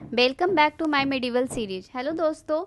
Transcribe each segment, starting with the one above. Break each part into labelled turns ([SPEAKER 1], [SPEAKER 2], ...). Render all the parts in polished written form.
[SPEAKER 1] Welcome back to my medieval series. Hello दोस्तों,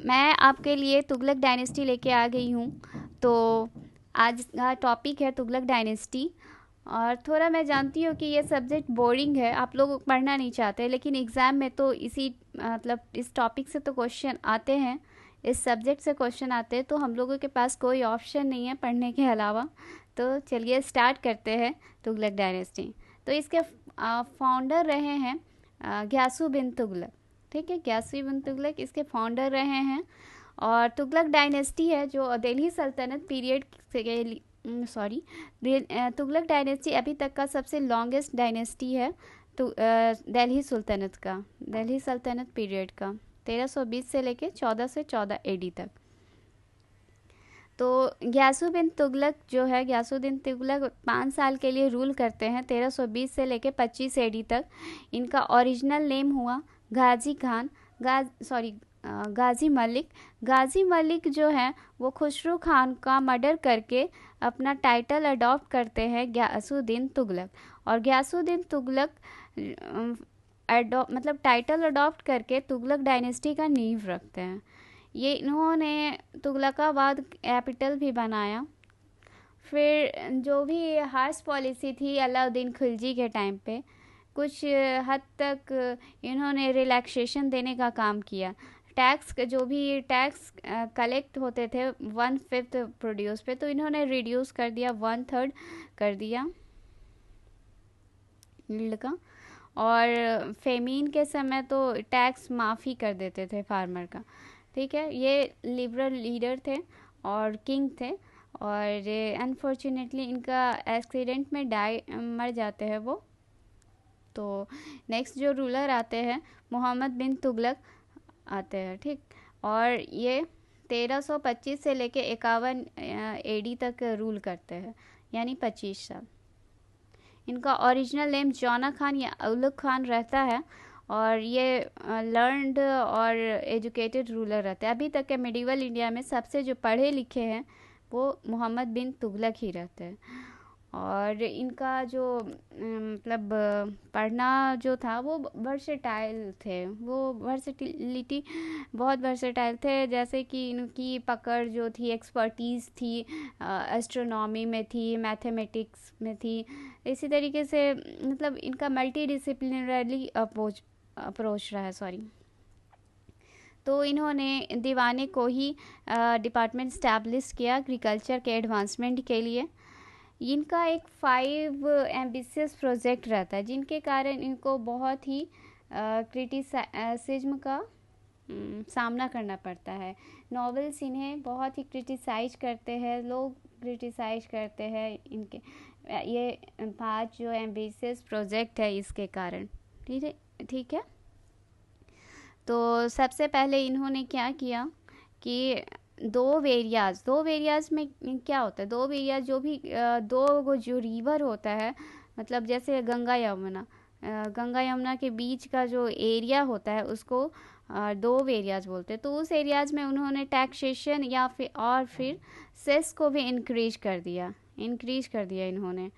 [SPEAKER 1] मैं आपके लिए तुगलक डायनेस्टी लेके आ गई हूँ। तो आज का टॉपिक है तुगलक डायनेस्टी। और थोड़ा मैं जानती हूँ कि ये सब्जेक्ट बोरिंग है, आप लोग पढ़ना नहीं चाहते, लेकिन एग्ज़ाम में तो इसी मतलब इस टॉपिक से तो क्वेश्चन आते हैं, इस सब्जेक्ट से क्वेश्चन आते हैं, तो हम लोगों के पास कोई ऑप्शन नहीं है पढ़ने के अलावा। तो चलिए स्टार्ट करते हैं तुगलक डायनेस्टी। तो इसके फाउंडर रहे हैं ग्यासू बिन तुगलक। ठीक है, ग्यासू बिन तुगलक इसके फाउंडर रहे हैं। और तुगलक डायनेस्टी है जो दिल्ली सल्तनत पीरियड से सॉरी तुगलक डायनेस्टी अभी तक का सबसे लॉन्गेस्ट डायनेस्टी है। तो दिल्ली सुल्तनत का, दिल्ली सल्तनत पीरियड का 1320 से लेके 1414 एडी तक। तो ग्यासुद्दीन तुगलक जो है, ग्यासुद्दीन तुगलक 5 साल के लिए रूल करते हैं 1320 से लेके 25 एडी तक। इनका ओरिजिनल नेम हुआ गाजी खान, गाजी मलिक। गाजी मलिक जो है वो खुसरो खान का मर्डर करके अपना टाइटल अडॉप्ट करते हैं ग्यासुद्दीन तुगलक। और ग्यासुद्दीन तुगलक मतलब टाइटल अडॉप्ट करके तुगलक डायनेस्टी का नींव रखते हैं। ये इन्होंने तुगलकाबाद कैपिटल भी बनाया। फिर जो भी हार्श पॉलिसी थी अलाउद्दीन खिलजी के टाइम पे, कुछ हद तक इन्होंने रिलैक्सेशन देने का काम किया। टैक्स जो भी टैक्स कलेक्ट होते थे 1/5 प्रोड्यूस पे, तो इन्होंने रिड्यूस कर दिया, 1/3 कर दिया यील्ड का। और फेमीन के समय तो टैक्स माफ़ी कर देते थे फार्मर का। ठीक है, ये लिबरल लीडर थे और किंग थे। और अनफॉर्चुनेटली इनका एक्सीडेंट में मर जाते हैं वो। तो नेक्स्ट जो रूलर आते हैं मोहम्मद बिन तुगलक आते हैं। ठीक, और ये 1325 से लेके 51 एडी तक रूल करते हैं, यानी 25 साल। इनका ओरिजिनल नेम जौना खान या उलुग खान रहता है। और ये लर्नड और एजुकेटेड रूलर रहते हैं। अभी तक के मिडिवल इंडिया में सबसे जो पढ़े लिखे हैं वो मोहम्मद बिन तुगलक ही रहते हैं। और इनका जो मतलब पढ़ना जो था वो वर्सेटाइल थे, वो वर्सेटिलिटी बहुत वर्सेटाइल थे। जैसे कि इनकी पकड़ जो थी, एक्सपर्टीज़ थी, एस्ट्रोनॉमी में थी, मैथमेटिक्स में थी। इसी तरीके से मतलब इनका मल्टी डिसिप्लिनरी अप्रोच रहा है। सॉरी। तो इन्होंने दीवाने को ही डिपार्टमेंट स्टैब्लिश किया एग्रीकल्चर के एडवांसमेंट के लिए। इनका एक 5 एम्बिशियस प्रोजेक्ट रहता है, जिनके कारण इनको बहुत ही क्रिटिसिज्म का सामना करना पड़ता है। नॉवेल्स इन्हें बहुत ही क्रिटिसाइज करते हैं, लोग क्रिटिसाइज करते हैं इनके ये 5 जो एम्बिशियस प्रोजेक्ट है इसके कारण। ठीक है, ठीक है। तो सबसे पहले इन्होंने क्या किया कि दो वेरियाज में क्या होता है, दो वेरियाज जो भी दो जो रिवर होता है, मतलब जैसे गंगा यमुना के बीच का जो एरिया होता है उसको दो एरियाज बोलते हैं। तो उस एरियाज में उन्होंने टैक्सेशन या फिर सेस को भी इंक्रीज कर दिया इन्होंने।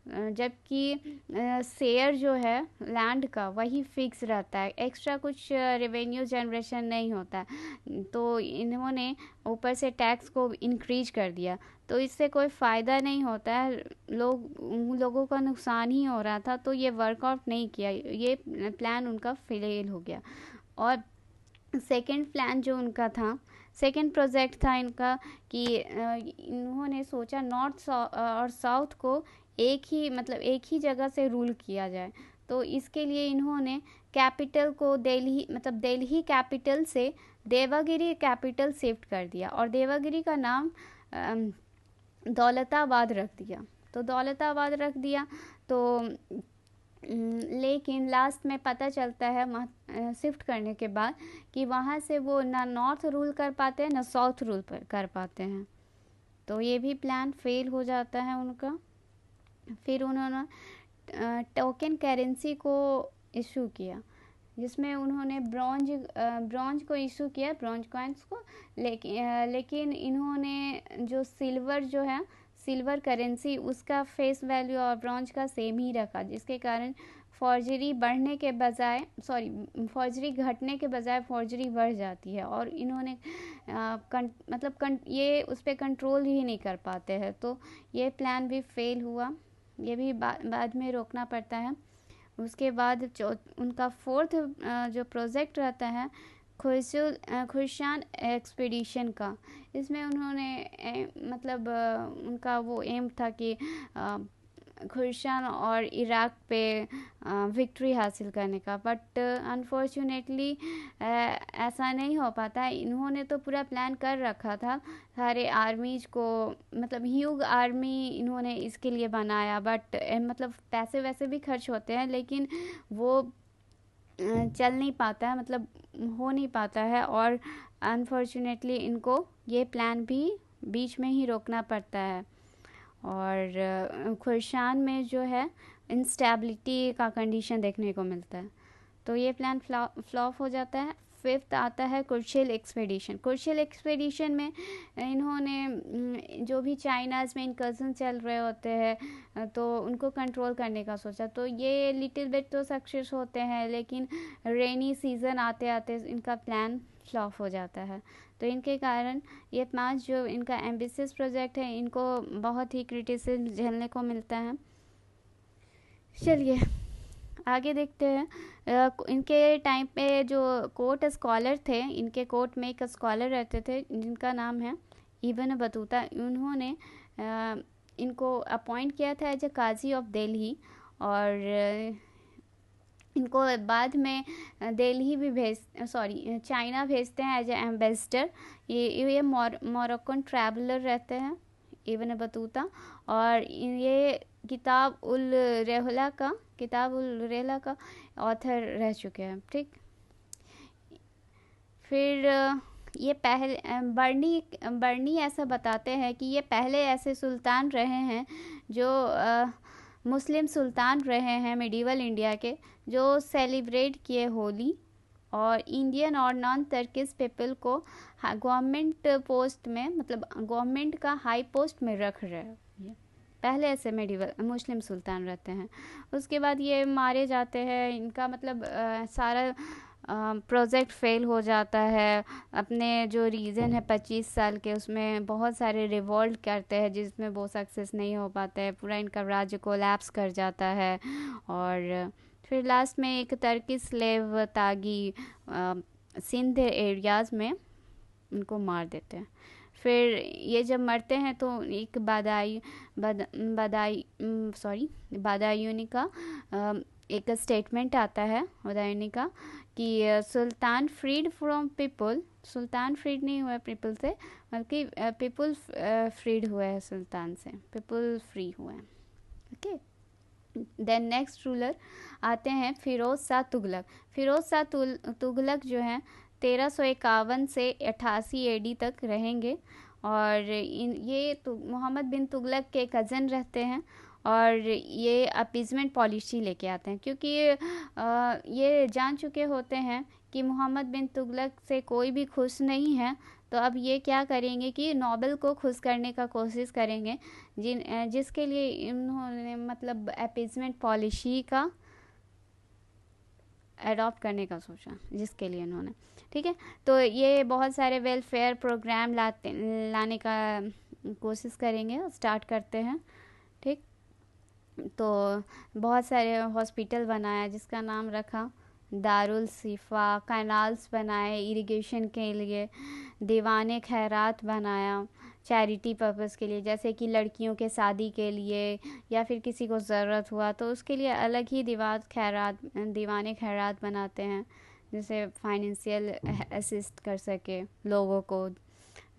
[SPEAKER 1] जबकि शेयर जो है लैंड का वही फिक्स रहता है, एक्स्ट्रा कुछ रेवेन्यू जनरेशन नहीं होता। तो इन्होंने ऊपर से टैक्स को इंक्रीज कर दिया, तो इससे कोई फ़ायदा नहीं होता है, लोगों का नुकसान ही हो रहा था। तो ये वर्कआउट नहीं किया, ये प्लान उनका फेल हो गया। और सेकंड प्लान जो उनका था, सेकंड प्रोजेक्ट था इनका कि इन्होंने सोचा नॉर्थ और साउथ को एक ही जगह से रूल किया जाए। तो इसके लिए इन्होंने कैपिटल को दिल्ली कैपिटल से देवागिरी कैपिटल शिफ्ट कर दिया और देवागिरी का नाम दौलताबाद रख दिया। तो लेकिन लास्ट में पता चलता है शिफ्ट करने के बाद कि वहाँ से वो ना नॉर्थ रूल कर पाते हैं ना साउथ रूल कर पाते हैं। तो ये भी प्लान फेल हो जाता है उनका। फिर उन्होंने टोकन करेंसी को इशू किया, जिसमें उन्होंने ब्रॉन्ज को इशू किया, ब्रॉन्ज कॉइन्स को। लेकिन इन्होंने जो सिल्वर करेंसी उसका फेस वैल्यू और ब्रॉन्ज का सेम ही रखा, जिसके कारण फॉर्जरी बढ़ने के बजाय फॉर्जरी घटने के बजाय फॉर्जरी बढ़ जाती है, और इन्होंने ये उस पर कंट्रोल ही नहीं कर पाते हैं। तो ये प्लान भी फेल हुआ, ये भी बाद में रोकना पड़ता है। उसके बाद जो उनका फोर्थ जो प्रोजेक्ट रहता है खुर्शान एक्सपीडिशन का, इसमें उन्होंने मतलब उनका वो एम था कि खुर्शान और इराक पे विक्ट्री हासिल करने का, बट अनफॉर्चुनेटली ऐसा नहीं हो पाता। इन्होंने तो पूरा प्लान कर रखा था, सारे आर्मीज को, मतलब ह्यूग आर्मी इन्होंने इसके लिए बनाया, बट मतलब पैसे वैसे भी खर्च होते हैं, लेकिन वो चल नहीं पाता है, मतलब हो नहीं पाता है, और अनफॉर्चुनेटली इनको ये प्लान भी बीच में ही रोकना पड़ता है। और खुर्शान में जो है इंस्टेबिलिटी का कंडीशन देखने को मिलता है, तो ये प्लान फ्लॉप हो जाता है। फिफ्थ आता है कुर्शिल एक्सपेडिशन। कुर्शिल एक्सपेडिशन में इन्होंने जो भी चाइनाज़ में इनकर्जन चल रहे होते हैं तो उनको कंट्रोल करने का सोचा, तो ये लिटिल बिट तो सक्सेस होते हैं, लेकिन रेनी सीज़न आते आते इनका प्लान फ्लॉप हो जाता है। तो इनके कारण ये 5 जो इनका एम्बिशियस प्रोजेक्ट है, इनको बहुत ही क्रिटिसिज्म झेलने को मिलता है। चलिए आगे देखते हैं। इनके टाइम पे जो कोर्ट स्कॉलर थे, इनके कोर्ट में एक स्कॉलर रहते थे जिनका नाम है इब्न बतूता। उन्होंने इनको अपॉइंट किया था as a qazi of Delhi, और इनको बाद में दिल्ली भी चाइना भेजते हैं एज ए एम्बेसडर। ये मोरक्कन ट्रैवलर रहते हैं इब्न बतूता, और ये किताब उल रेहला का ऑथर रह चुके हैं। ठीक, फिर ये पहले बर्नी ऐसा बताते हैं कि ये पहले ऐसे सुल्तान रहे हैं जो मुस्लिम सुल्तान रहे हैं मिडिवल इंडिया के, जो सेलिब्रेट किए होली और इंडियन और नॉन टर्किश पीपल को गवर्नमेंट पोस्ट में, मतलब गवर्नमेंट का हाई पोस्ट में रख रहे हैं। पहले ऐसे मेडिवल मुस्लिम सुल्तान रहते हैं। उसके बाद ये मारे जाते हैं, इनका मतलब सारा प्रोजेक्ट फेल हो जाता है। अपने जो रीजन है 25 साल के, उसमें बहुत सारे रिवॉल्ट करते हैं जिसमें वो सक्सेस नहीं हो पाते हैं, पूरा इनका राज्य कोलैप्स कर जाता है। और फिर लास्ट में एक टर्की स्लेव तागी सिंध एरियाज़ में उनको मार देते हैं। फिर ये जब मरते हैं तो एक बादायूनी का एक स्टेटमेंट आता है बदायूनी का कि सुल्तान फ्रीड फ्रॉम पीपल, सुल्तान फ्रीड नहीं हुआ पीपल से, बल्कि पीपल फ्रीड हुए हैं सुल्तान से, पीपल फ्री हुए हैं। ओके, देन नेक्स्ट रूलर आते हैं फिरोज शाह तुगलक। फिरोज शाह तुगलक जो हैं 1351 से 88 AD तक रहेंगे, और ये मोहम्मद बिन तुगलक के कज़न रहते हैं, और ये अपीजमेंट पॉलिसी लेके आते हैं, क्योंकि ये जान चुके होते हैं कि मोहम्मद बिन तुगलक से कोई भी खुश नहीं है। तो अब ये क्या करेंगे कि नोबल को खुश करने का कोशिश करेंगे, जिसके लिए इन्होंने मतलब अपीजमेंट पॉलिसी का अडॉप्ट करने का सोचा, जिसके लिए इन्होंने, ठीक है। तो ये बहुत सारे वेलफेयर प्रोग्राम लाने का कोशिश करेंगे, स्टार्ट करते हैं। ठीक, तो बहुत सारे हॉस्पिटल बनाया जिसका नाम रखा दारुल सिफा, कैनाल्स बनाए इरिगेशन के लिए, दीवाने खैरात बनाया चैरिटी पर्पस के लिए, जैसे कि लड़कियों के शादी के लिए या फिर किसी को ज़रूरत हुआ तो उसके लिए अलग ही दीवाने खैरात बनाते हैं, जिससे फाइनेंशियल असिस्ट कर सके लोगों को।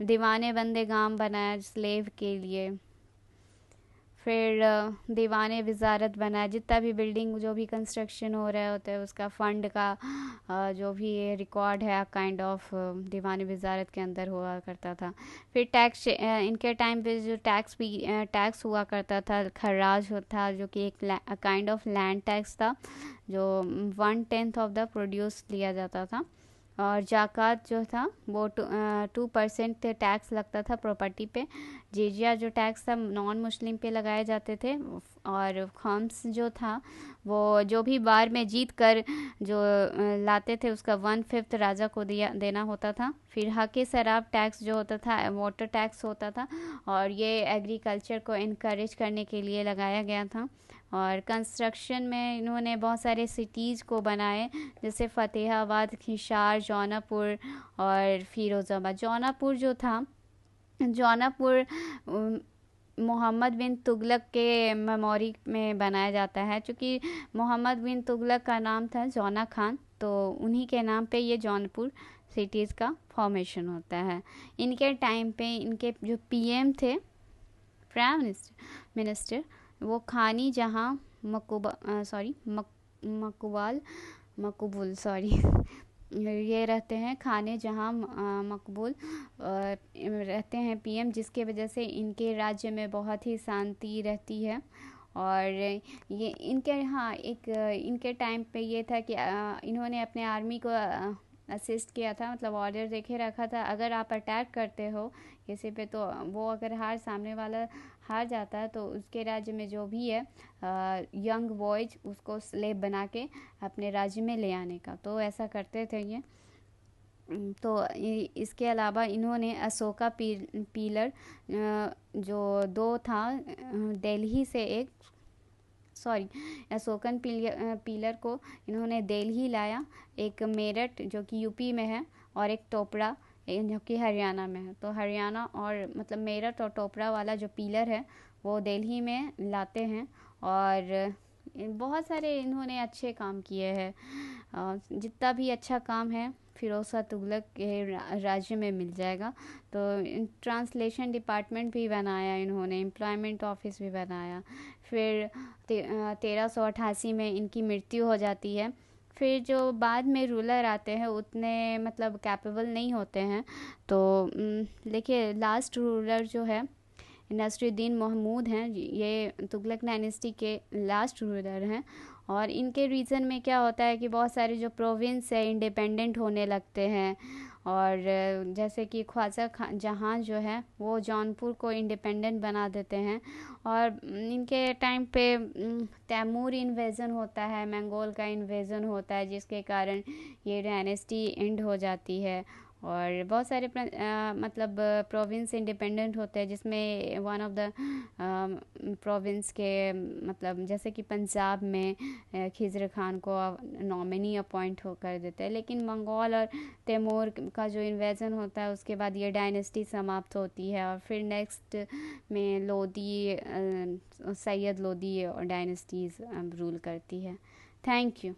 [SPEAKER 1] दीवाने बंदे गाम बनाया स्लेव के लिए। फिर दीवाने वजारत बनाया, जितना भी बिल्डिंग जो भी कंस्ट्रक्शन हो रहे होते हैं उसका फ़ंड का जो भी रिकॉर्ड है काइंड ऑफ दीवाने वजारत के अंदर हुआ करता था। फिर टैक्स, इनके टाइम पे जो टैक्स हुआ करता था खर्राज था, जो कि एक काइंड ऑफ लैंड टैक्स था, जो 1/10 ऑफ द प्रोड्यूस लिया जाता था। और जाकात जो था वो 2% टैक्स लगता था प्रॉपर्टी पे। जिजिया जो टैक्स था नॉन मुस्लिम पे लगाए जाते थे। और खम्स जो था वो जो भी बार में जीत कर जो लाते थे उसका 1/5 राजा को देना होता था। फिर हक़ शराब टैक्स जो होता था वाटर टैक्स होता था, और ये एग्रीकल्चर को इनकरेज करने के लिए लगाया गया था। और कंस्ट्रक्शन में इन्होंने बहुत सारे सिटीज़ को बनाए, जैसे फ़तेहाबाद, हिसार, जौनपुर और फ़िरोज़ाबाद। जौनपुर जो था, जौनपुर मोहम्मद बिन तुगलक के मेमोरी में बनाया जाता है, क्योंकि मोहम्मद बिन तुगलक का नाम था जौना खान, तो उन्हीं के नाम पे ये जौनपुर सिटीज़ का फॉर्मेशन होता है। इनके टाइम पे इनके जो पीएम थे, प्राइम मिनिस्टर, वो खानी जहाँ मकबूल सॉरी ये रहते हैं, खाने जहाँ मकबूल रहते हैं पीएम, जिसके वजह से इनके राज्य में बहुत ही शांति रहती है। और ये इनके टाइम पे ये था कि इन्होंने अपने आर्मी को असिस्ट किया था, मतलब ऑर्डर देके रखा था, अगर आप अटैक करते हो किसी पे तो वो अगर सामने वाला हार जाता है तो उसके राज्य में जो भी है यंग बॉयज उसको स्लेव बना के अपने राज्य में ले आने का, तो ऐसा करते थे ये। तो इसके अलावा इन्होंने अशोका पिलर जो 2 था दिल्ली से अशोकन पिलर को इन्होंने दिल्ली लाया, एक मेरठ जो कि यूपी में है और एक टोपड़ा जो कि हरियाणा में है। तो हरियाणा और मतलब मेरठ और टोपड़ा वाला जो पिलर है वो दिल्ली में लाते हैं। और बहुत सारे इन्होंने अच्छे काम किए हैं, जितना भी अच्छा काम है फिरोज शाह तुगलक के राज्य में मिल जाएगा। तो ट्रांसलेशन डिपार्टमेंट भी बनाया इन्होंने, एम्प्लॉयमेंट ऑफिस भी बनाया। फिर 1388 में इनकी मृत्यु हो जाती है। फिर जो बाद में रूलर आते हैं उतने मतलब कैपेबल नहीं होते हैं, तो देखिए लास्ट रूलर जो है नसरुद्दीन महमूद हैं, ये तुगलक डायनेस्टी के लास्ट रूलर हैं। और इनके रीजन में क्या होता है कि बहुत सारे जो प्रोविंस है इंडिपेंडेंट होने लगते हैं, और जैसे कि ख्वाजा जहाँ जो है वो जौनपुर को इंडिपेंडेंट बना देते हैं। और इनके टाइम पे तैमूर इन्वेजन होता है, मंगोल का इन्वेजन होता है, जिसके कारण ये डायनेस्टी एंड हो जाती है। और बहुत सारे मतलब प्रोविंस इंडिपेंडेंट होते हैं, जिसमें वन ऑफ द प्रोविंस के मतलब जैसे कि पंजाब में खिज़र खान को नॉमिनी अपॉइंट कर देते हैं। लेकिन मंगोल और तैमूर का जो इन्वेजन होता है उसके बाद ये डायनेस्टी समाप्त होती है, और फिर नेक्स्ट में सैयद लोदी डायनेस्टीज़ रूल करती है। Thank you.